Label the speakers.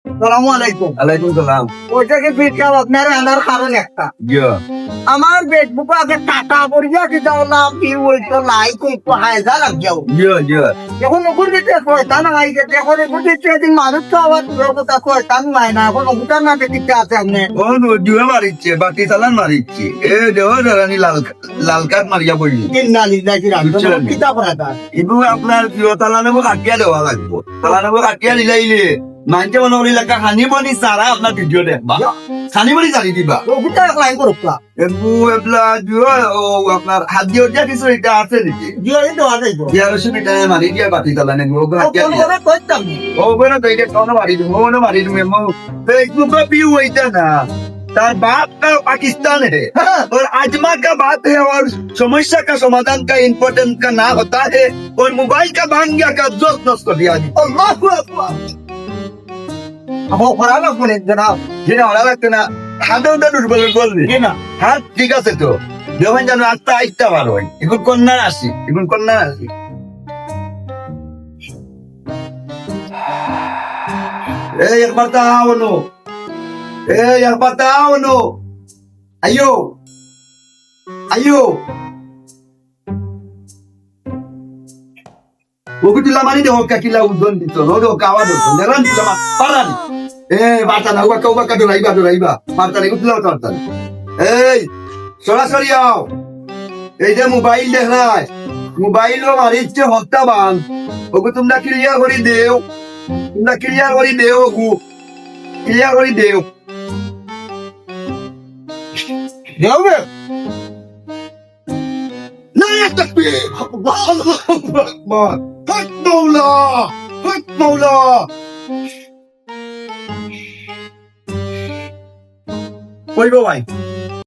Speaker 1: সালামু আলাইকুম।
Speaker 2: আলাইকুম সালাম।
Speaker 1: ওইটাকে ফিটকাল আপনার আনার কারণ একটা আমার ফেসবুকে আগে টাটা করিয়া কিতা হলাম কি হইতো লাইক হইতো হায়দা লাগ যাও এখন ওগুলো দিতে পয়সা না আইকে দেখো এগুলো দিতে দিন মানুষ তো আবার তোর কথা পয়সা নাই না এখন ওগুলো না দিতে আছে আপনি
Speaker 2: মারিচ্ছে বাকি চালান মারিচ্ছে এ দেহ রানী লাল কাঠ মারিয়া পড়ি
Speaker 1: দিন না লিজাইছি কিতা পড়া
Speaker 2: ইবু আপনার প্রিয় তালানেবো কাটিয়া দেওয়া লাগবো তালানেবো কাটিয়া দিলাইলে মানছে মনে করি লাগা হানি বনি সারা আপনার ভিডিও দেখবা হানি বনি জানি দিবা
Speaker 1: ওগুলো লাইন করুকা
Speaker 2: এবু এবলা দিও ও আপনার হাত দিয়ে দিয়া কিছু এটা আছে নাকি
Speaker 1: দিয়ে দেওয়া যাইব
Speaker 2: দিয়া রসুন এটা মারি দিয়া বাতি তালানে গো কাটিয়া
Speaker 1: কোন করে কইতাম
Speaker 2: ও বড় তো এটা কোন মারি দিমু কোন মারি দিমু মো ফেসবুক पे भी होता ना तार बाप का पाकिस्तान है और आजमा का बात है और समस्या का समाधान का इम्पोर्टेंट का ना होता है और मोबाइल का भांग गया का दोस्त नष्ट कर दिया
Speaker 1: আল্লাহু আকবার আমো করা না ফোনে জনাব
Speaker 2: যেটা ভালো লাগতো না হাতে ওটা দুর্বল বলবি
Speaker 1: কি না
Speaker 2: হাত ঠিক আছে তো যখন জানো আটটা আটটা বার হয় এখন কন্যা আসি এখন কন্যা আসি এই একবার তাওনো এই একবার তাওনো আয়ো আয়ো Wakutula mani de hoka kila udon dito no do kawado neran sama paran bata na uba do raiba mata ni kutula torta sora soriao ei je mobile dekh raha hai mobile lo mariche hokta ban ogu tumna clear kori deo ogu clear kori deo
Speaker 1: দেবে
Speaker 2: na takbir Allahu akbar hak maula ওই ভাই